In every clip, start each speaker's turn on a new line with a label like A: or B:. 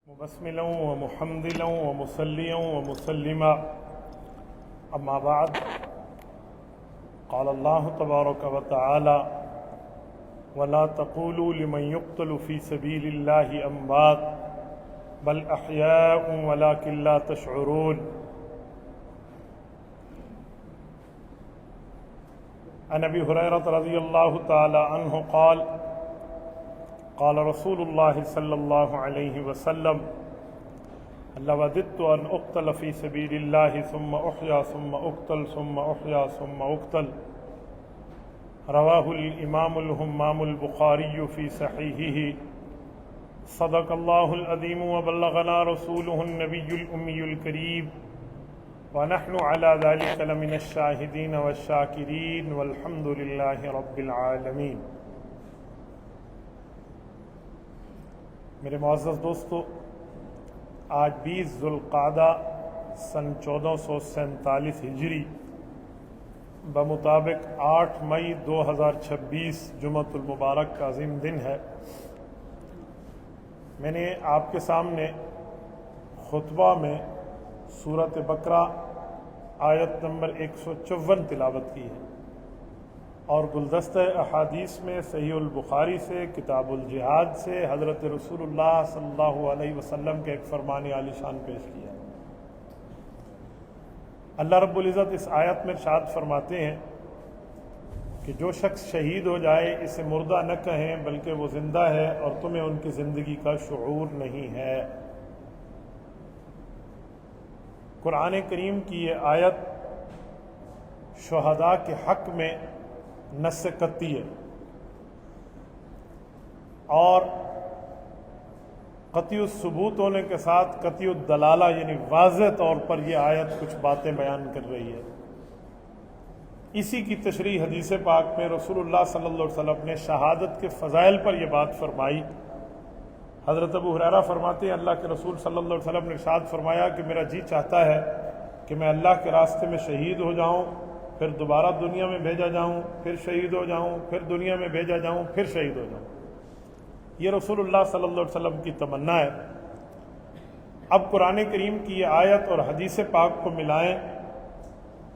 A: مبسملا ومحمدلا ومصليا ومسلما أما بعد قال الله تبارك وتعالى ولا تقولوا لمن يقتل في سبيل الله أموات بل أحياء ولكن لا تشعرون. عن أبي هريرة رضي الله تعالى عنه قال قال رسول الله صلى الله عليه وسلم لوددت أن أقتل في سبيل الله ثم أحيا ثم أقتل ثم أحيا ثم أقتل. رواه الإمام الهمام البخاري في صحيحه. صدق الله العظيم وبلغنا رسوله النبي الأمي الكريم ونحن على ذلك لمن الشاهدين والشاكرين والحمد لله رب العالمين. میرے معزز دوستو، آج 20 ذوالقعدہ سن 1447 ہجری بمطابق 8 مئی 2026 جمعۃ المبارک کا عظیم دن ہے. میں نے آپ کے سامنے خطبہ میں سورۃ بقرہ آیت نمبر 154 تلاوت کی ہے اور گلدستہ احادیث میں صحیح البخاری سے کتاب الجہاد سے حضرت رسول اللہ صلی اللہ علیہ وسلم کے ایک فرمان عالی شان پیش کیا. اللہ رب العزت اس آیت میں ارشاد فرماتے ہیں کہ جو شخص شہید ہو جائے اسے مردہ نہ کہیں بلکہ وہ زندہ ہے اور تمہیں ان کی زندگی کا شعور نہیں ہے. قرآن کریم کی یہ آیت شہداء کے حق میں نص قطعی ہے اور قطعی الثبوت ہونے کے ساتھ قطعی الدلالہ یعنی واضح طور پر یہ آیت کچھ باتیں بیان کر رہی ہے. اسی کی تشریح حدیث پاک میں رسول اللہ صلی اللہ علیہ وسلم نے شہادت کے فضائل پر یہ بات فرمائی. حضرت ابو ہریرہ فرماتے ہیں اللہ کے رسول صلی اللہ علیہ وسلم نے ارشاد فرمایا کہ میرا جی چاہتا ہے کہ میں اللہ کے راستے میں شہید ہو جاؤں، پھر دوبارہ دنیا میں بھیجا جاؤں، پھر شہید ہو جاؤں، پھر دنیا میں بھیجا جاؤں، پھر شہید ہو جاؤں. یہ رسول اللہ صلی اللہ علیہ وسلم کی تمنا ہے. اب قرآن کریم کی یہ آیت اور حدیث پاک کو ملائیں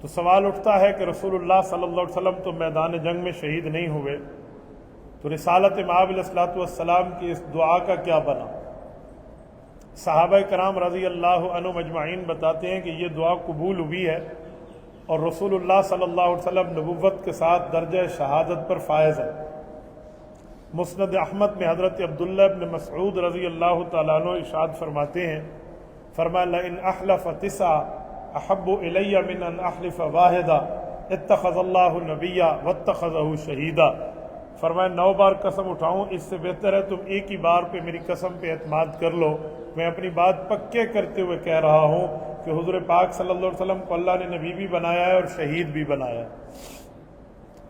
A: تو سوال اٹھتا ہے کہ رسول اللہ صلی اللہ علیہ وسلم تو میدان جنگ میں شہید نہیں ہوئے، تو رسالت مآب علیہ الصلوۃ والسلام کی اس دعا کا کیا بنا؟ صحابہ کرام رضی اللہ عنہم اجمعین بتاتے ہیں کہ یہ دعا قبول ہوئی ہے اور رسول اللہ صلی اللہ علیہ وسلم نبوت کے ساتھ درجہ شہادت پر فائز ہے. مسند احمد میں حضرت عبداللہ بن مسعود رضی اللہ تعالیٰ عنہ ارشاد فرماتے ہیں، فرمایا لئن احلف 9 احب الی من ان احلف واحدا اتخذ اللہ نبیا واتخذہ شہیدا. فرمایا 9 بار قسم اٹھاؤں اس سے بہتر ہے تم ایک ہی بار پہ میری قسم پہ اعتماد کر لو. میں اپنی بات پکے کرتے ہوئے کہہ رہا ہوں کہ حضور پاک صلی اللہ علیہ وسلم کو اللہ نے نبی بھی بنایا ہے اور شہید بھی بنایا ہے.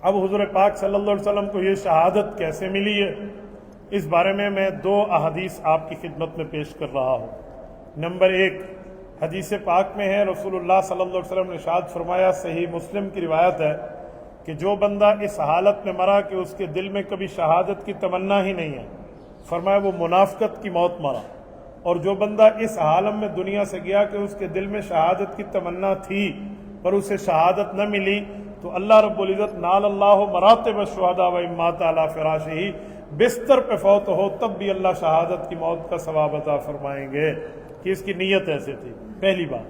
A: اب حضور پاک صلی اللہ علیہ وسلم کو یہ شہادت کیسے ملی ہے، اس بارے میں 2 احادیث آپ کی خدمت میں پیش کر رہا ہوں. نمبر 1 حدیث پاک میں ہے، رسول اللہ صلی اللہ علیہ وسلم نے ارشاد فرمایا، صحیح مسلم کی روایت ہے کہ جو بندہ اس حالت میں مرا کہ اس کے دل میں کبھی شہادت کی تمنا ہی نہیں ہے، فرمایا وہ منافقت کی موت مرا. اور جو بندہ اس عالم میں دنیا سے گیا کہ اس کے دل میں شہادت کی تمنا تھی پر اسے شہادت نہ ملی، تو اللہ رب العزت نال اللہ مراتب الشہداء و مات علی فراشہ، بستر پہ فوت ہو تب بھی اللہ شہادت کی موت کا ثواب عطا فرمائیں گے کہ اس کی نیت ایسے تھی. پہلی بات.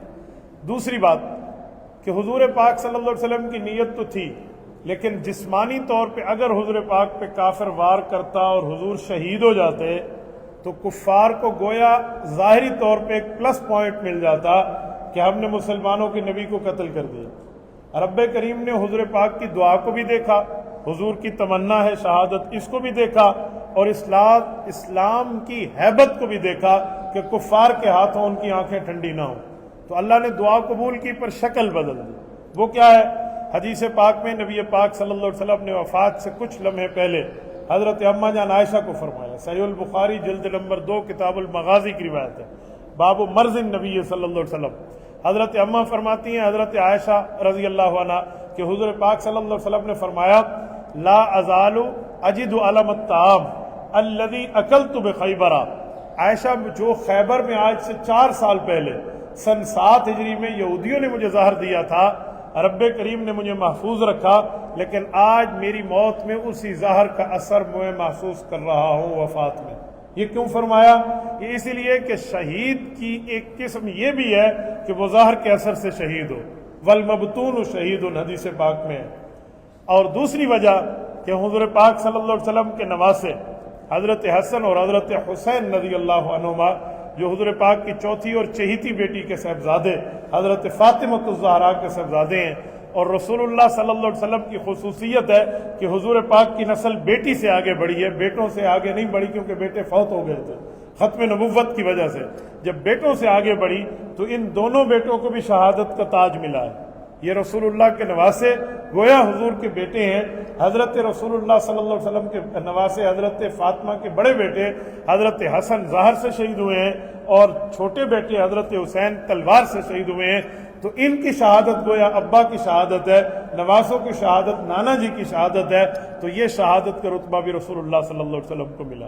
A: دوسری بات کہ حضور پاک صلی اللہ علیہ وسلم کی نیت تو تھی لیکن جسمانی طور پہ اگر حضور پاک پہ کافر وار کرتا اور حضور شہید ہو جاتے تو کفار کو گویا ظاہری طور پہ ایک پلس پوائنٹ مل جاتا کہ ہم نے مسلمانوں کے نبی کو قتل کر دیا. رب کریم نے حضور پاک کی دعا کو بھی دیکھا، حضور کی تمنا ہے شہادت اس کو بھی دیکھا، اور اسلام کی ہیبت کو بھی دیکھا کہ کفار کے ہاتھوں ان کی آنکھیں ٹھنڈی نہ ہوں. تو اللہ نے دعا قبول کی پر شکل بدل دی. وہ کیا ہے؟ حدیث پاک میں نبی پاک صلی اللہ علیہ وسلم نے وفات سے کچھ لمحے پہلے حضرت اماں جان عائشہ کو فرمایا. صحیح البخاری جلد نمبر 2 کتاب المغازی کی روایت ہے، باب مرض النبی صلی اللہ علیہ وسلم. حضرت اماں فرماتی ہیں حضرت عائشہ رضی اللہ عنہ کہ حضور پاک صلی اللہ علیہ وسلم نے فرمایا لا ازال اجد علم الطعام الذي اکلت بخیبر، عائشہ جو خیبر میں آج سے 4 سال پہلے سن 7 ہجری میں یہودیوں نے مجھے زہر دیا تھا، رب کریم نے مجھے محفوظ رکھا، لیکن آج میری موت میں اسی زہر کا اثر میں محسوس کر رہا ہوں وفات میں۔ یہ کیوں فرمایا؟ یہ اسی لیے کہ شہید کی ایک قسم یہ بھی ہے کہ وہ زہر کے اثر سے شہید ہو، والمبتون شہید، حدیث پاک میں ہے۔ اور دوسری وجہ کہ حضور پاک صلی اللہ علیہ وسلم کے نواسے حضرت حسن اور حضرت حسین رضی اللہ عنہما، جو حضور پاک کی چوتھی اور چہیتی بیٹی کے صاحبزادے حضرت فاطمہ الزہرا کے صاحبزادے ہیں، اور رسول اللہ صلی اللہ علیہ وسلم کی خصوصیت ہے کہ حضور پاک کی نسل بیٹی سے آگے بڑھی ہے، بیٹوں سے آگے نہیں بڑھی، کیونکہ بیٹے فوت ہو گئے تھے ختم نبوت کی وجہ سے۔ جب بیٹوں سے آگے بڑھی تو ان دونوں بیٹوں کو بھی شہادت کا تاج ملا ہے۔ یہ رسول اللہ کے نواسے گویا حضور کے بیٹے ہیں۔ حضرت رسول اللہ صلی اللہ علیہ وسلم کے نواسے حضرت فاطمہ کے بڑے بیٹے حضرت حسن زہر سے شہید ہوئے ہیں، اور چھوٹے بیٹے حضرت حسین تلوار سے شہید ہوئے ہیں۔ تو ان کی شہادت گویا ابا کی شہادت ہے، نواسوں کی شہادت نانا جی کی شہادت ہے، تو یہ شہادت کا رتبہ بھی رسول اللہ صلی اللہ علیہ وسلم کو ملا۔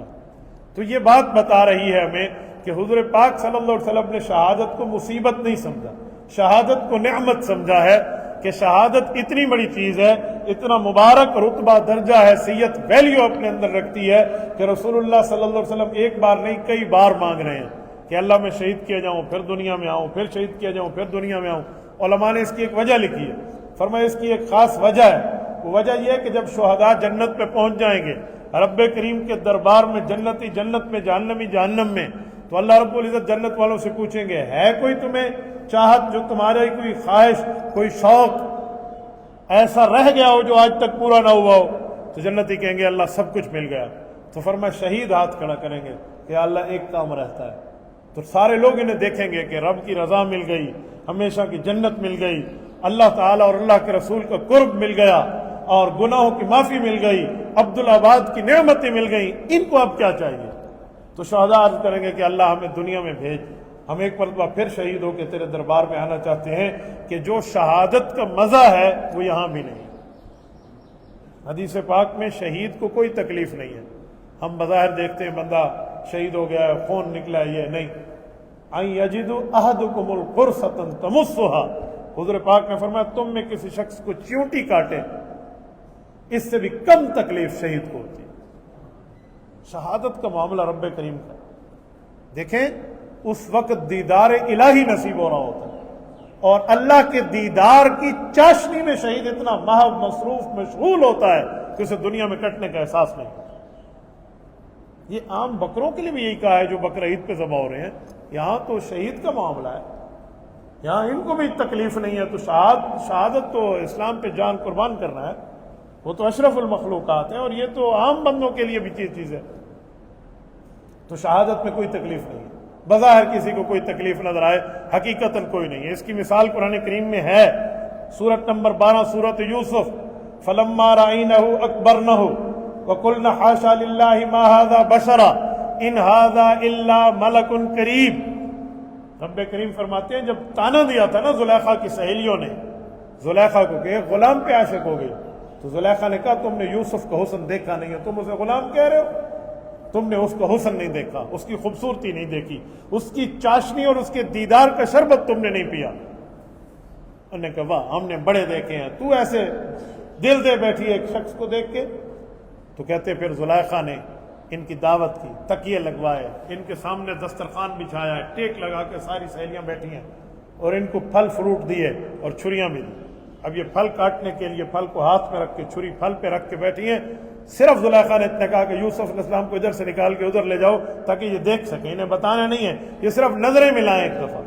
A: تو یہ بات بتا رہی ہے ہمیں کہ حضور پاک صلی اللہ علیہ وسلم نے شہادت کو مصیبت نہیں سمجھا، شہادت کو نعمت سمجھا ہے، کہ شہادت اتنی بڑی چیز ہے، اتنا مبارک رتبہ، درجہ، حیثیت، ویلیو اپنے اندر رکھتی ہے کہ رسول اللہ صلی اللہ علیہ وسلم ایک بار نہیں کئی بار مانگ رہے ہیں کہ اللہ میں شہید کیا جاؤں، پھر دنیا میں آؤں، پھر شہید کیا جاؤں، پھر دنیا میں آؤں۔ علماء نے اس کی ایک وجہ لکھی ہے، فرمایا اس کی ایک خاص وجہ ہے، وہ وجہ یہ ہے کہ جب شہداء جنت پہ پہنچ جائیں گے، رب کریم کے دربار میں، جنتی جنت میں، جہنمی جہنم میں، تو اللہ رب العزت جنت والوں سے پوچھیں گے ہے کوئی تمہیں چاہت، جو تمہارے کوئی خواہش، کوئی شوق ایسا رہ گیا ہو جو آج تک پورا نہ ہوا ہو؟ تو جنتی کہیں گے اللہ سب کچھ مل گیا۔ تو فرمایا شہید ہاتھ کھڑا کریں گے کہ اللہ ایک کام رہتا ہے۔ تو سارے لوگ انہیں دیکھیں گے کہ رب کی رضا مل گئی، ہمیشہ کی جنت مل گئی، اللہ تعالیٰ اور اللہ کے رسول کا قرب مل گیا، اور گناہوں کی معافی مل گئی، عبدالآباد کی نعمتیں مل گئیں، ان کو اب کیا چاہیے؟ تو شہداء عرض کریں گے کہ اللہ ہمیں دنیا میں بھیج، ہم ایک مرتبہ پھر شہید ہو کے تیرے دربار میں آنا چاہتے ہیں، کہ جو شہادت کا مزہ ہے وہ یہاں بھی نہیں۔ حدیث پاک میں شہید کو کوئی تکلیف نہیں ہے۔ ہم بظاہر دیکھتے ہیں بندہ شہید ہو گیا ہے، خون نکلا ہے، یہ نہیں۔ ان یجد احدکم القرصۃ تمسھا، حضور پاک نے فرمایا تم میں کسی شخص کو چیونٹی کاٹے، اس سے بھی کم تکلیف شہید کو ہوتی ہے۔ شہادت کا معاملہ رب کریم کا، دیکھیں اس وقت دیدار الہی نصیب ہو رہا ہوتا ہے، اور اللہ کے دیدار کی چاشنی میں شہید اتنا محو، مصروف، مشغول ہوتا ہے کہ اسے دنیا میں کٹنے کا احساس نہیں۔ یہ عام بکروں کے لیے بھی یہی کہا ہے جو بقرہ عید پہ ذبح ہو رہے ہیں، یہاں تو شہید کا معاملہ ہے، یہاں ان کو بھی تکلیف نہیں ہے۔ تو شہادت تو اسلام پہ جان قربان کرنا ہے، وہ تو اشرف المخلوقات ہے، اور یہ تو عام بندوں کے لیے بھی چیز ہے۔ تو شہادت میں کوئی تکلیف نہیں ہے، بظاہر کسی کو کوئی تکلیف نظر آئے، حقیقتاً کوئی نہیں ہے۔ اس کی مثال قرآن کریم میں ہے، سورت نمبر 12 سورت یوسف، فلما رأینہ اکبرنہ وقلنا حاشا للہ ما ھذا بشرا ان ھذا الا ملک کریم۔ رب کریم فرماتے ہیں جب تانا دیا تھا نا زلیخا کی سہیلیوں نے زلیخا کو کہ غلام پہ عاشق ہو گئی، تو زلیخا نے کہا تم نے یوسف کا حسن دیکھا نہیں ہے، تم اسے غلام کہہ رہے ہو، تم نے اس کا حسن نہیں دیکھا، اس کی خوبصورتی نہیں دیکھی، اس کی چاشنی اور اس کے دیدار کا شربت تم نے نہیں پیا۔ انہوں نے کہا واہ ہم نے بڑے دیکھے ہیں، تو ایسے دل دے بیٹھی ایک شخص کو دیکھ کے؟ تو کہتے پھر زلیخا نے ان کی دعوت کی، تکیے لگوائے، ان کے سامنے دسترخوان بچھایا ہے، ٹیک لگا کے ساری سہیلیاں بیٹھی ہیں، اور ان کو پھل فروٹ دیے اور چھریاں بھی دی۔ اب یہ پھل کاٹنے کے لیے پھل کو ہاتھ میں رکھ کے چھری پھل پہ رکھ کے بیٹھی ہیں۔ صرف زلیخا نے اتنا کہا کہ یوسف علیہ السلام کو ادھر سے نکال کے ادھر لے جاؤ تاکہ یہ دیکھ سکیں، انہیں بتانا نہیں ہے، یہ صرف نظریں ملائیں ایک دفعہ۔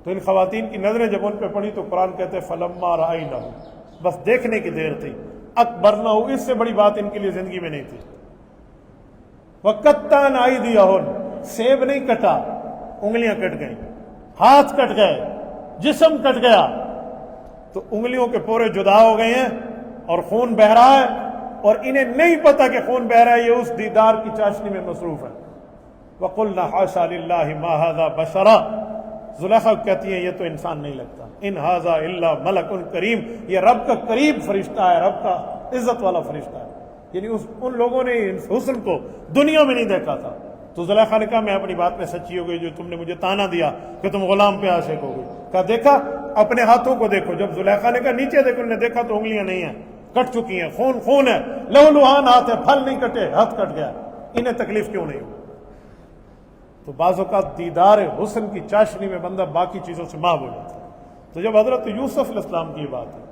A: تو ان خواتین کی نظریں جب ان پہ پڑی تو قرآن کہتے ہیں فلما رأینہ، بس دیکھنے کی دیر تھی، اکبرنہ، اس سے بڑی بات ان کے لیے زندگی میں نہیں تھی۔ وَقَطَّعْنَ أَيْدِيَهُنَّ، سیب نہیں کٹا، انگلیاں کٹ گئیں، ہاتھ کٹ گئے، جسم کٹ گیا، تو انگلیوں کے پورے جدا ہو گئے ہیں اور خون بہ رہا ہے، اور انہیں نہیں پتا کہ خون بہ رہا ہے، یہ اس دیدار کی چاشنی میں مصروف ہے۔ وَقُلْنَا حَاشَا لِلَّهِ مَا هَذَا بَشَرًا، زلیخا کہتی ہیں یہ تو انسان نہیں لگتا، ان ھذا الا ملک کریم، یہ رب کا قریب فرشتہ ہے، رب کا عزت والا فرشتہ ہے۔ یعنی ان لوگوں نے اس حسن کو دنیا میں نہیں دیکھا تھا، تو تو زلیخا نے کہا میں اپنی بات میں سچی ہو گئی جو تم نے مجھے تانا دیا کہ تم غلام پہ عاشق ہو گئی. کہا دیکھا اپنے ہاتھوں کو دیکھو. جب زلیخا نے کہا نیچے دیکھو, انہوں نے دیکھا تو انگلیاں نہیں ہیں, کٹ چکی ہیں, خون خون ہے, لہو لہان ہاتھ ہے, پھل نہیں کٹے, ہاتھ کٹ گیا, انہیں تکلیف کیوں نہیں ہوئی؟ تو بعض اوقات دیدار حسن کی چاشنی میں بندہ باقی چیزوں سے محو ہو جاتا ہے. تو جب حضرت یوسف علیہ السلام کی بات ہے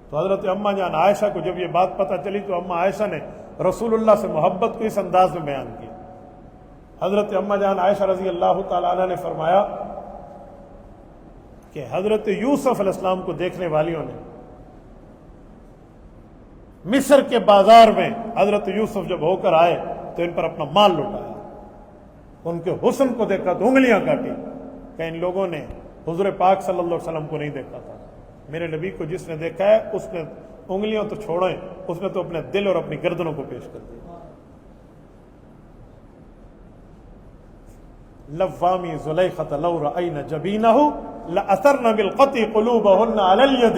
A: تو حضرت اماں جان عائشہ کو جب یہ بات پتہ چلی تو اماں عائشہ نے رسول اللہ سے محبت کو اس انداز میں بیان کی. حضرت اماں جان عائشہ رضی اللہ تعالی عنہ نے فرمایا کہ حضرت یوسف علیہ السلام کو دیکھنے والیوں نے مصر کے بازار میں حضرت یوسف جب ہو کر آئے تو ان پر اپنا مال لٹایا. ان کے حسن کو دیکھا تو انگلیاں کاٹی کہ ان لوگوں نے حضور پاک صلی اللہ علیہ وسلم کو نہیں دیکھا تھا. میرے نبی کو جس نے دیکھا ہے اس نے انگلیاں تو چھوڑیں, اس نے تو اپنے دل اور اپنی گردنوں کو پیش کر دیا. لوامی زلیخۃ لو رأین جبینہ لأثرن بالقطع قلوبہن علی الید.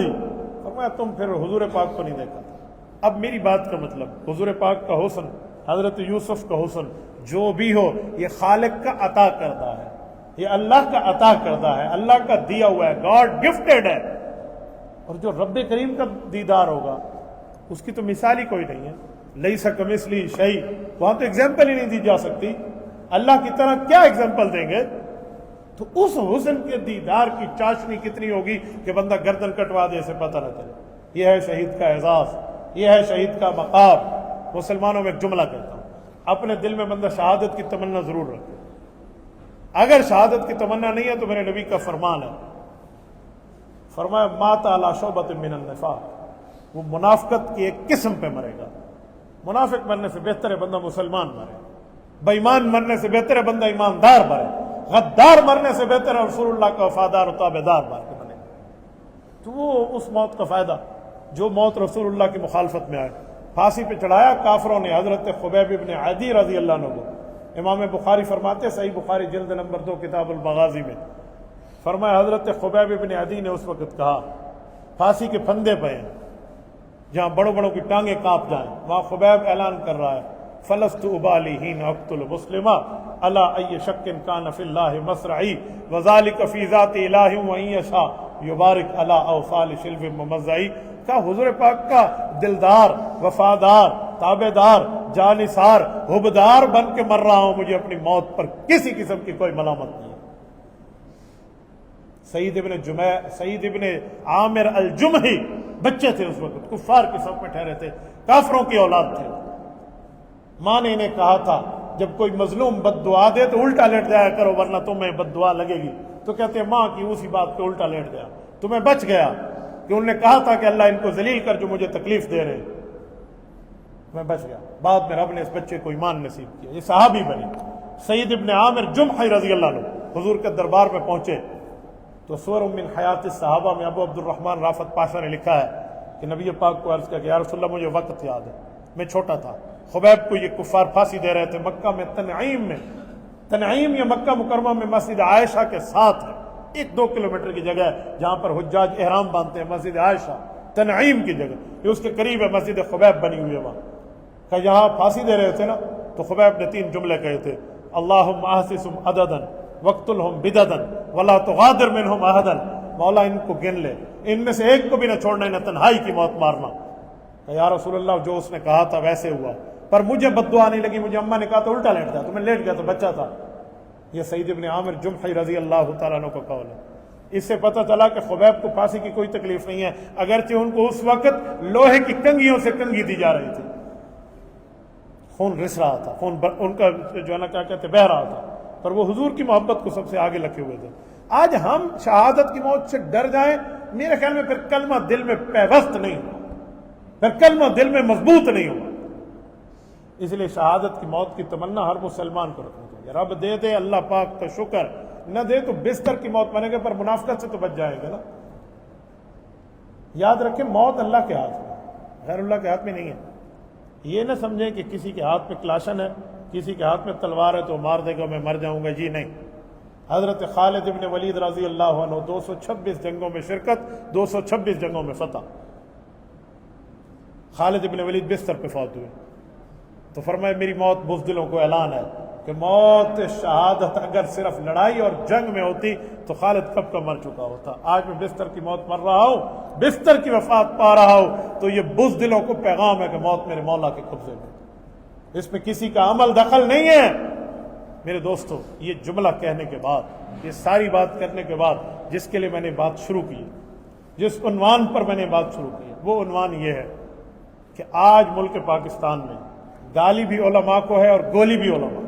A: فرمایا تم پھر حضور پاک کو نہیں دیکھا تھا. اب میری بات کا مطلب حضور پاک کا حسن, حضرت یوسف کا حسن جو بھی ہو یہ خالق کا عطا کردہ ہے, یہ اللہ کا عطا کردہ ہے, اللہ کا دیا ہوا ہے, گاڈ گفٹڈ ہے. اور جو رب کریم کا دیدار ہوگا اس کی تو مثال ہی کوئی نہیں ہے. لیس کمثلہ شیء, وہاں تو ایگزامپل ہی نہیں دی جا سکتی. اللہ کی طرح کیا ایگزامپل دیں گے؟ تو اس حسن کے دیدار کی چاشنی کتنی ہوگی کہ بندہ گردن کٹوا دے اسے پتہ نہ چلے. یہ ہے شہید کا اعزاز, یہ ہے شہید کا مقام. مسلمانوں میں ایک جملہ کہتا ہوں, اپنے دل میں بندہ شہادت کی تمنا ضرور رکھے. اگر شہادت کی تمنا نہیں ہے تو میرے نبی کا فرمان ہے, فرمایا مات علی شعبۃ من النفاق, وہ منافقت کی ایک قسم پہ مرے گا. منافق مرنے سے بہتر ہے بندہ مسلمان مرے, بے ایمان مرنے سے بہتر ہے بندہ ایماندار مرے, غدار مرنے سے بہتر ہے رسول اللہ کا وفادار و تابعدار مار کے بنے. تو وہ اس موت کا فائدہ جو موت رسول اللہ کی مخالفت میں آئے. پھانسی پہ چڑھایا کافروں نے حضرت خبیب ابن عدی رضی اللہ عنہ کو. امام بخاری فرماتے, صحیح بخاری جلد نمبر 2 کتاب المغازی میں, فرمایا حضرت خبیب ابن عدی نے اس وقت کہا, پھانسی کے پھندے پہ ہیں جہاں بڑوں بڑوں کی ٹانگیں کانپ جائیں, وہاں خبیب اعلان کر رہا ہے فلست ابالی حین اقتل مسلما الا ای شک کان فی اللہ مسرعی وذالک فی ذات الہ وان یشاء یبارک علی اوصال شلب ممزعی. کہا حضور پاک کا دلدار, وفادار, تابعدار, جانثار, حبدار بن کے مر رہا ہوں, مجھے اپنی موت پر کسی قسم کی کوئی ملامت نہیں. سعید ابن عامر الجمحی بچے تھے اس وقت, کفار کے صف میں ٹھہرے تھے, کافروں کی اولاد تھے. ماں نے انہیں کہا تھا جب کوئی مظلوم بد دعا دے تو الٹا لیٹ جایا کرو ورنہ تمہیں بد دعا لگے گی. تو کہتے ہیں ماں کی اسی بات پہ الٹا لیٹ گیا تو میں بچ گیا, کہ انہوں نے کہا تھا کہ اللہ ان کو ذلیل کر جو مجھے تکلیف دے رہے, میں بچ گیا. بعد میں رب نے اس بچے کو ایمان نصیب کیا, یہ صحابی بنے. سعید ابن عامر جمحی رضی اللہ عنہ حضور کے دربار میں پہنچے تو سور من حیات الصحابہ میں ابو عبد الرحمن رافت پاشا نے لکھا ہے کہ نبی پاک کو عرض کیا کہ یا رسول اللہ مجھے وقت یاد ہے, میں چھوٹا تھا, خبیب کو یہ کفار پھانسی دے رہے تھے مکہ میں تنعیم یا مکہ مکرمہ میں مسجد عائشہ کے ساتھ ہے, 1-2 کلومیٹر کی جگہ ہے جہاں پر حجاج احرام باندھتے ہیں. مسجد عائشہ تنعیم کی جگہ, یہ اس کے قریب ہے, مسجد خبیب بنی ہوئی ہے وہاں. کہ یہاں پھانسی دے رہے تھے نا تو خبیب نے 3 جملے کہے تھے, اللہم احسسہم عددا وقتلہم بددا ولا تغادر منہم احدا. مولا ان کو گن لے, ان میں سے ایک کو بھی نہ چھوڑنا, نہ تنہائی کی موت مارنا. کہ یا رسول اللہ جو اس نے کہا تھا ویسے ہوا, پر مجھے بد دعا نہیں لگی, مجھے اماں نے کہا تو الٹا لیٹ گیا تو میں لیٹ گیا تو بچہ تھا. یہ سعید ابن عامر جمحی رضی اللہ تعالیٰ عنہ کا قول ہے. اس سے پتہ چلا کہ خبیب کو پھانسی کی کوئی تکلیف نہیں ہے, اگرچہ ان کو اس وقت لوہے کی کنگھیوں سے کنگھی دی جا رہی تھی, خون رس رہا تھا, خون ان کا جو ہے نا کیا کہتے بہ رہا تھا, پر وہ حضور کی محبت کو سب سے آگے رکھے ہوئے تھے. آج ہم شہادت کی موت سے ڈر جائیں, میرے خیال میں پھر کلمہ دل میں پیوست نہیں ہوا, پھر کلمہ دل میں مضبوط نہیں ہوا. اس لیے شہادت کی موت کی تمنا ہر مسلمان کو رکھنی چاہیے. رب دے دے اللہ پاک کا شکر, نہ دے تو بستر کی موت بنے گا, پر منافقت سے تو بچ جائے گا نا. یاد رکھیں موت اللہ کے ہاتھ میں, غیر اللہ کے ہاتھ میں نہیں ہے. یہ نہ سمجھیں کہ کسی کے ہاتھ میں کلاشن ہے, کسی کے ہاتھ میں تلوار ہے تو مار دے گا میں مر جاؤں گا, جی نہیں. حضرت خالد ابن ولید رضی اللہ عنہ 226 جنگوں میں شرکت, 226 جنگوں میں فتح. خالد ابن ولید بستر پہ فوت ہوئے تو فرمایا میری موت بزدلوں کو اعلان ہے, کہ موت شہادت اگر صرف لڑائی اور جنگ میں ہوتی تو خالد کب کا مر چکا ہوتا. آج میں بستر کی موت مر رہا ہوں, بستر کی وفات پا رہا ہوں, تو یہ بزدلوں کو پیغام ہے کہ موت میرے مولا کے قبضے میں, اس میں کسی کا عمل دخل نہیں ہے. میرے دوستو, یہ جملہ کہنے کے بعد, یہ ساری بات کرنے کے بعد, جس کے لیے میں نے بات شروع کی, جس عنوان پر میں نے بات شروع کی, وہ عنوان یہ ہے کہ آج ملک پاکستان میں گالی بھی علماء کو ہے اور گولی بھی علماء.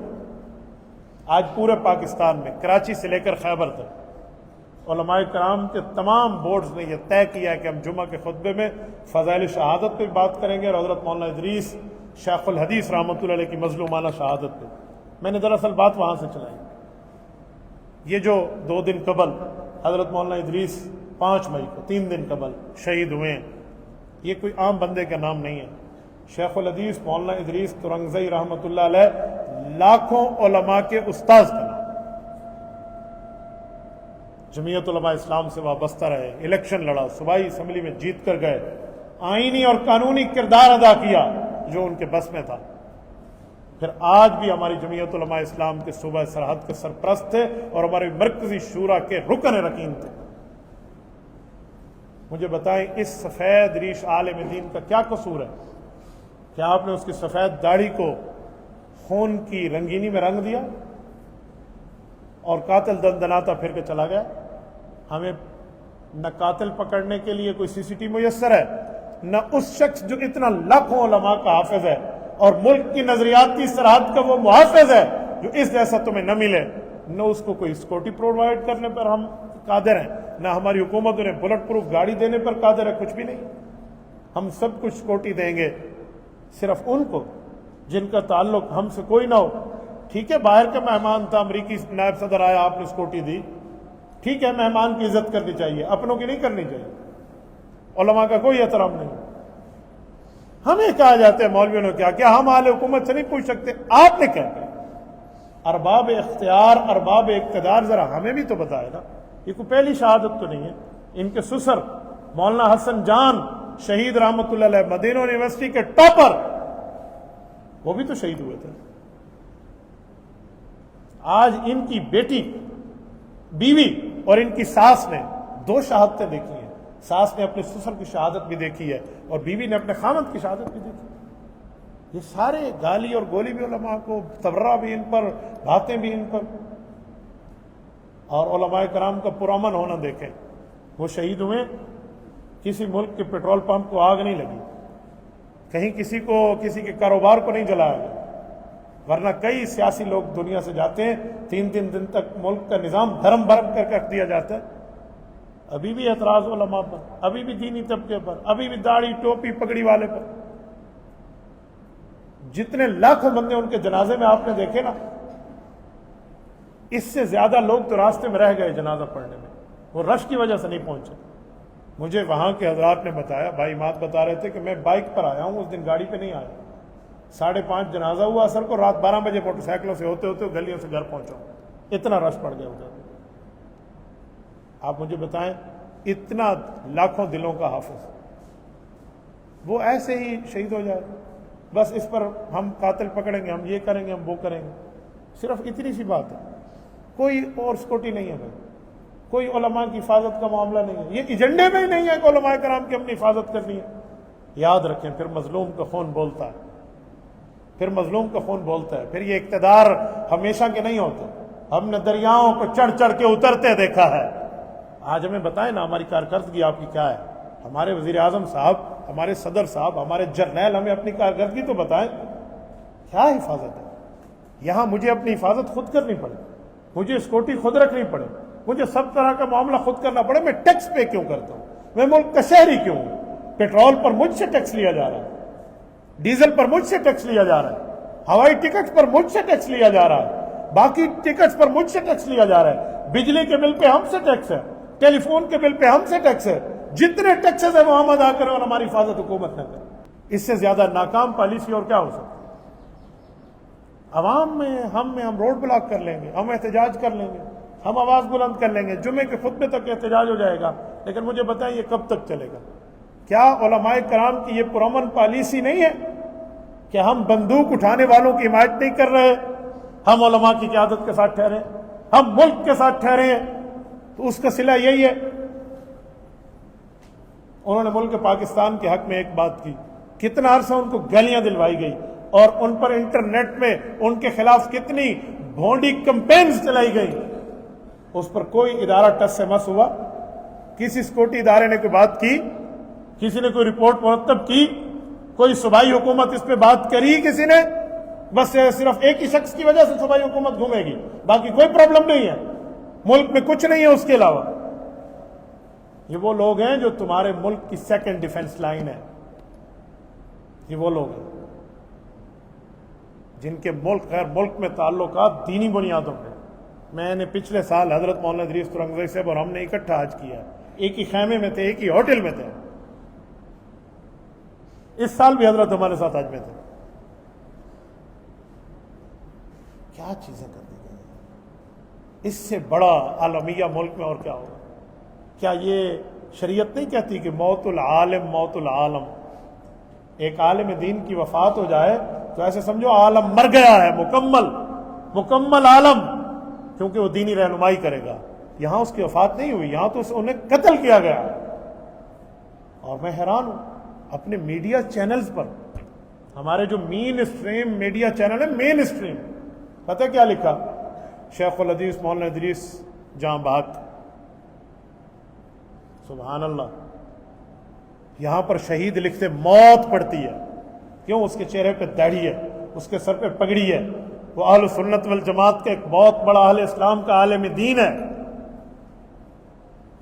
A: آج پورے پاکستان میں کراچی سے لے کر خیبر تک علماء کرام کے تمام بورڈز نے یہ طے کیا ہے کہ ہم جمعہ کے خطبے میں فضائل شہادت پہ بات کریں گے اور حضرت مولانا ادریس شیخ الحدیث رحمۃ اللہ علیہ کی مظلومانہ شہادت پہ. میں نے دراصل بات وہاں سے چلائی. یہ جو 2 دن قبل حضرت مولانا ادریس 5 مئی کو 3 دن قبل شہید ہوئے ہیں, یہ کوئی عام بندے کا نام نہیں ہے. شیخ الحدیث مولانا ادریس ترنگزئی رحمۃ اللہ علیہ لاکھوں علماء کے استاذ کا نام. جمعیت علماء اسلام سے وابستہ رہے, الیکشن لڑا, صوبائی اسمبلی میں جیت کر گئے, آئینی اور قانونی کردار ادا کیا جو ان کے بس میں تھا. پھر آج بھی ہماری جمعیت علماء اسلام کے صوبہ سرحد کے سرپرست تھے اور ہمارے مرکزی شورا کے رکن رکین تھے. مجھے بتائیں اس سفید ریش عالم دین کا کیا قصور ہے؟ کیا آپ نے اس کی سفید داڑھی کو خون کی رنگینی میں رنگ دیا اور قاتل دندناتا پھر کے چلا گیا؟ ہمیں نہ قاتل پکڑنے کے لیے کوئی سی سی ٹی میسر ہے, نہ اس شخص جو اتنا لاکھوں علماء کا حافظ ہے اور ملک کی نظریاتی سرحد کا وہ محافظ ہے جو اس جیسا تمہیں نہ ملے, نہ اس کو کوئی سیکورٹی پرووائڈ کرنے پر ہم قادر ہیں, نہ ہماری حکومت انہیں بلٹ پروف گاڑی دینے پر قادر ہے, کچھ بھی نہیں. ہم سب کچھ سیکورٹی دیں گے صرف ان کو جن کا تعلق ہم سے کوئی نہ ہو. ٹھیک ہے, باہر کا مہمان تھا, امریکی نائب صدر آیا, آپ نے سیکورٹی دی, ٹھیک ہے, مہمان کی عزت کرنی چاہیے, اپنوں کی نہیں کرنی چاہیے. علماء کا کوئی احترام نہیں. ہمیں کہا جاتا ہے مولویوں نے کیا ہم اہل حکومت سے نہیں پوچھ سکتے؟ آپ نے کیا کہا؟ ارباب اختیار, ارباب اقتدار, ذرا ہمیں بھی تو بتائے نا. یہ کوئی پہلی شہادت تو نہیں ہے. ان کے سسر مولانا حسن جان شہید رحمۃ اللہ علیہ, مدینہ یونیورسٹی کے ٹاپر, وہ بھی تو شہید ہوئے تھے. آج ان کی بیٹی, بیوی اور ان کی ساس نے 2 شہادتیں دیکھی ہیں. ساس نے اپنے سسر کی شہادت بھی دیکھی ہے اور بیوی نے اپنے خامد کی شہادت بھی دیکھی. یہ سارے گالی اور گولی بھی علماء کو, تبرہ بھی ان پر, باتیں بھی ان پر. اور علماء کرام کا پرامن ہونا دیکھیں. وہ شہید ہوئے, کسی ملک کے پیٹرول پمپ کو آگ نہیں لگی, کہیں کسی کے کاروبار کو نہیں جلایا گیا, ورنہ کئی سیاسی لوگ دنیا سے جاتے ہیں, 3 دن تک ملک کا نظام دھرم بھرم کر رکھ دیا جاتا ہے. ابھی بھی اعتراض علماء پر, ابھی بھی دینی طبقے پر, ابھی بھی داڑھی ٹوپی پگڑی والے پر. جتنے لاکھوں بندے ان کے جنازے میں آپ نے دیکھے نا, اس سے زیادہ لوگ تو راستے میں رہ گئے جنازہ پڑھنے میں, وہ رش کی وجہ سے نہیں پہنچے. مجھے وہاں کے حضرات نے بتایا, بھائی مات بتا رہے تھے کہ میں بائک پر آیا ہوں, اس دن گاڑی پہ نہیں آیا. 5:30 جنازہ ہوا اثر کو, رات 12 بجے موٹر سائیکلوں سے ہوتے ہوتے گلیوں سے گھر پہنچا ہوں. اتنا رش پڑ گیا ادھر. آپ مجھے بتائیں, اتنا لاکھوں دلوں کا حافظ, وہ ایسے ہی شہید ہو جائے؟ بس اس پر ہم قاتل پکڑیں گے, ہم یہ کریں گے, ہم وہ کریں گے. صرف اتنی سی بات ہے, کوئی اور سیکورٹی نہیں ہے بھائی, کوئی علماء کی حفاظت کا معاملہ نہیں ہے. یہ ایجنڈے میں ہی نہیں ہے کہ علماء کرام کی اپنی حفاظت کرنی ہے. یاد رکھیں, پھر مظلوم کا خون بولتا ہے, پھر مظلوم کا خون بولتا ہے. پھر یہ اقتدار ہمیشہ کے نہیں ہوتے. ہم نے دریاؤں کو چڑھ چڑھ کے اترتے دیکھا ہے. آج ہمیں بتائیں نا ہماری کارکردگی آپ کی کیا ہے. ہمارے وزیر اعظم صاحب, ہمارے صدر صاحب, ہمارے جرنیل ہمیں اپنی کارکردگی تو بتائیں. کیا حفاظت ہے یہاں؟ مجھے اپنی حفاظت خود کرنی پڑے, مجھے سیکورٹی خود رکھنی پڑے, مجھے سب طرح کا معاملہ خود کرنا پڑے. میں ٹیکس پے کیوں کرتا ہوں؟ میں ملک کا شہری کیوں ہوں؟ پیٹرول پر مجھ سے ٹیکس لیا جا رہا ہے, ڈیزل پر مجھ سے ٹیکس لیا جا رہا ہے, ہوائی ٹکٹ پر مجھ سے ٹیکس لیا جا رہا ہے, باقی ٹکٹس پر مجھ سے ٹیکس لیا جا رہا ہے, بجلی کے بل پہ ہم سے ٹیکس ہے, ٹیلی فون کے بل پہ ہم سے ٹیکس ہے. جتنے ٹیکسز ہیں وہ ہم ادا کریں اور ہماری حفاظت حکومت نہ کرے. اس سے زیادہ ناکام پالیسی اور کیا ہو سکتا ہے؟ عوام میں ہم روڈ بلاک کر لیں گے, ہم احتجاج کر لیں گے, ہم آواز بلند کر لیں گے, جمعے کے خطبے تک احتجاج ہو جائے گا, لیکن مجھے بتائیں یہ کب تک چلے گا؟ کیا علماء کرام کی یہ پرامن پالیسی نہیں ہے کہ ہم بندوق اٹھانے والوں کی حمایت نہیں کر رہے, ہم علماء کی قیادت کے ساتھ ٹھہرے، ہم ملک کے ساتھ ٹھہرے ہیں، تو اس کا صلہ یہی ہے۔ انہوں نے ملک پاکستان کے حق میں ایک بات کی، کتنا عرصہ ان کو گالیاں دلوائی گئی اور ان پر انٹرنیٹ میں ان کے خلاف کتنی بھونڈی کمپینز چلائی گئی، اس پر کوئی ادارہ ٹس سے مس ہوا؟ کسی سیکورٹی ادارے نے کوئی بات کی؟ کسی نے کوئی رپورٹ مرتب کی؟ کوئی صوبائی حکومت اس پہ بات کری کسی نے؟ بس صرف ایک ہی شخص کی وجہ سے صوبائی حکومت گھومے گی، باقی کوئی پرابلم نہیں ہے، ملک میں کچھ نہیں ہے اس کے علاوہ۔ یہ وہ لوگ ہیں جو تمہارے ملک کی سیکنڈ ڈیفنس لائن ہے، یہ وہ لوگ ہیں جن کے ملک غیر ملک میں تعلقات دینی بنیادوں پہ۔ میں نے پچھلے سال حضرت مولانا ادریس ترنگزئی صاحب اور ہم نے اکٹھا حج کیا، ایک ہی خیمے میں تھے، ایک ہی ہوٹل میں تھے۔ اس سال بھی حضرت ہمارے ساتھ حج میں تھے۔ کیا چیزیں کر دی گئی، اس سے بڑا عالمیہ ملک میں اور کیا ہوگا؟ کیا یہ شریعت نہیں کہتی کہ موت العالم موت العالم؟ ایک عالم دین کی وفات ہو جائے تو ایسے سمجھو عالم مر گیا ہے، مکمل عالم، کیونکہ وہ دینی رہنمائی کرے گا۔ یہاں اس کی وفات نہیں ہوئی، یہاں تو انہیں قتل کیا گیا۔ اور میں حیران ہوں اپنے میڈیا چینلز پر، ہمارے جو مین اسٹریم میڈیا چینل ہے، مین اسٹریم، پتہ کیا لکھا؟ شیخ الحدیث مولانا ادریس جہاں بحق۔ سبحان اللہ، یہاں پر شہید لکھتے موت پڑتی ہے، کیوں؟ اس کے چہرے پہ داڑھی ہے، اس کے سر پہ پگڑی ہے، وہ اہل سنت والجماعت کا ایک بہت بڑا اہل اسلام کا عالم دین ہے۔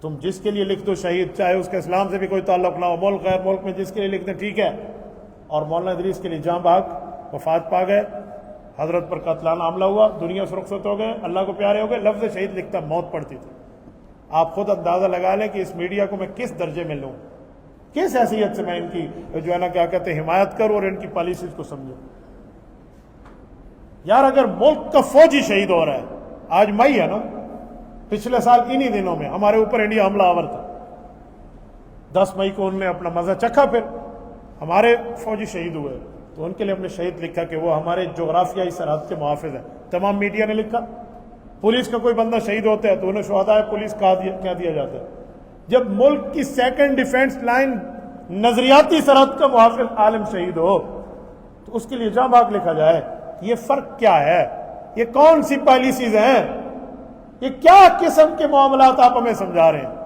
A: تم جس کے لیے لکھ دو شہید، چاہے اس کے اسلام سے بھی کوئی تعلق نہ ہو، ملک غیر ملک میں جس کے لیے لکھ دیں ٹھیک ہے۔ اور مولانا ادریس کے لیے جہاں بحق وفات پا گئے، حضرت پر قتلانہ حملہ ہوا، دنیا سے رخصت ہو گئے، اللہ کو پیارے ہو گئے، لفظ شہید لکھتا موت پڑتی تھی۔ آپ خود اندازہ لگا لیں کہ اس میڈیا کو میں کس درجے میں لوں، کس حیثیت سے میں ان کی جو ہے نا کیا کہتے ہیں حمایت کروں اور ان کی پالیسیز کو سمجھوں۔ یار اگر ملک کا فوجی شہید ہو رہا ہے، آج مئی ہے نا، پچھلے سال انہی دنوں میں ہمارے اوپر انڈیا حملہ آور تھا، 10 مئی کو انہوں نے اپنا مزہ چکھا، پھر ہمارے فوجی شہید ہوئے تو ان کے لیے ہم نے شہید لکھا کہ وہ ہمارے جغرافیائی سرحد کے محافظ ہیں۔ تمام میڈیا نے لکھا۔ پولیس کا کوئی بندہ شہید ہوتا ہے تو انہیں شہدائے پولیس کہہ دیا جاتا ہے۔ جب ملک کی سیکنڈ ڈیفنس لائن نظریاتی سرحد کا محافظ عالم شہید ہو تو اس کے لیے جہاں بحق لکھا جائے۔ یہ فرق کیا ہے؟ یہ کون سی پالیسیز ہیں؟ یہ کیا قسم کے معاملات آپ ہمیں سمجھا رہے ہیں؟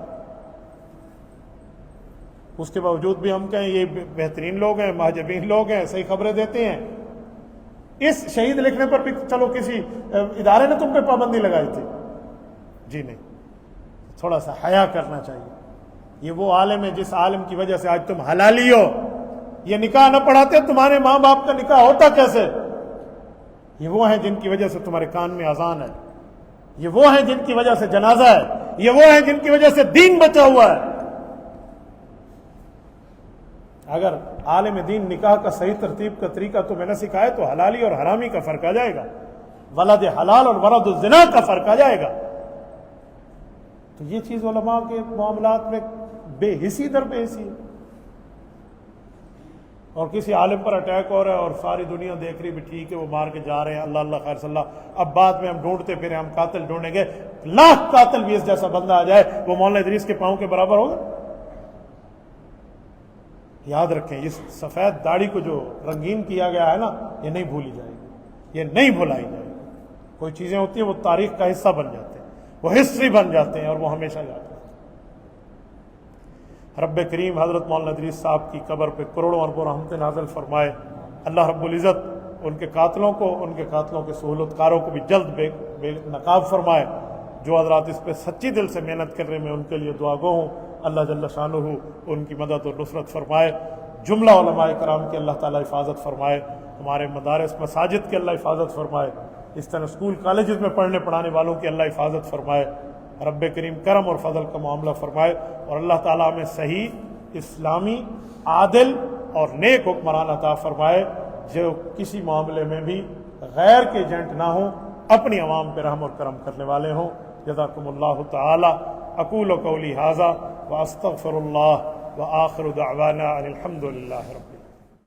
A: اس کے باوجود بھی ہم کہیں یہ بہترین لوگ ہیں، مہاجبین لوگ ہیں، صحیح خبریں دیتے ہیں۔ اس شہید لکھنے پر بھی چلو کسی ادارے نے تم پہ پابندی لگائی تھی؟ جی نہیں، تھوڑا سا حیا کرنا چاہیے۔ یہ وہ عالم ہے جس عالم کی وجہ سے آج تم حلالی ہو۔ یہ نکاح نہ پڑھاتے تمہارے ماں باپ کا نکاح ہوتا کیسے؟ یہ وہ ہیں جن کی وجہ سے تمہارے کان میں اذان ہے، یہ وہ ہیں جن کی وجہ سے جنازہ ہے، یہ وہ ہیں جن کی وجہ سے دین بچا ہوا ہے۔ اگر عالم دین نکاح کا صحیح ترتیب کا طریقہ تمہیں نہ سکھائے تو حلالی اور حرامی کا فرق آ جائے گا، ولد حلال اور ولد الزنا کا فرق آ جائے گا۔ تو یہ چیز علماء کے معاملات میں بے حسی در بے حسی ہے۔ اور کسی عالم پر اٹیک ہو رہا ہے اور ساری دنیا دیکھ رہی بھی ٹھیک ہے وہ مار کے جا رہے ہیں، اللہ اللہ خیر صلی اللہ، اب بعد میں ہم ڈھونڈتے پھر ہم قاتل ڈھونڈیں گے، لاکھ قاتل بھی اس جیسا بندہ آ جائے وہ مولانا ادریس کے پاؤں کے برابر ہوگا؟ یاد رکھیں اس سفید داڑھی کو جو رنگین کیا گیا ہے نا، یہ نہیں بھولی جائے گی، یہ نہیں بھلائی جائے گی۔ کوئی چیزیں ہوتی ہیں وہ تاریخ کا حصہ بن جاتے ہیں، وہ ہسٹری بن جاتے ہیں اور وہ ہمیشہ یاد رہتے ہیں۔ رب کریم حضرت مولانا ادریس صاحب کی قبر پہ کروڑوں اربوں رحمتیں نازل فرمائے۔ اللہ رب العزت ان کے قاتلوں کے سہولت کاروں کو بھی جلد بے نقاب فرمائے۔ جو حضرات اس پہ سچی دل سے محنت کر رہے ہیں میں ان کے لیے دعا گو ہوں، اللہ جل شانہ ان کی مدد اور نصرت فرمائے۔ جملہ علماء کرام کی اللہ تعالیٰ حفاظت فرمائے، ہمارے مدارس مساجد کی اللہ حفاظت فرمائے، اس طرح اسکول کالجز میں پڑھنے پڑھانے والوں کی اللہ حفاظت فرمائے۔ رب کریم کرم اور فضل کا معاملہ فرمائے اور اللہ تعالیٰ ہمیں صحیح اسلامی عادل اور نیک حکمران عطا فرمائے جو کسی معاملے میں بھی غیر کے ایجنٹ نہ ہوں، اپنی عوام پہ رحم اور کرم کرنے والے ہوں۔ جزاکم اللہ تعالی۔ اقول قولی ھذا واستغفر اللہ وآخر دعوانا ان الحمد للہ رب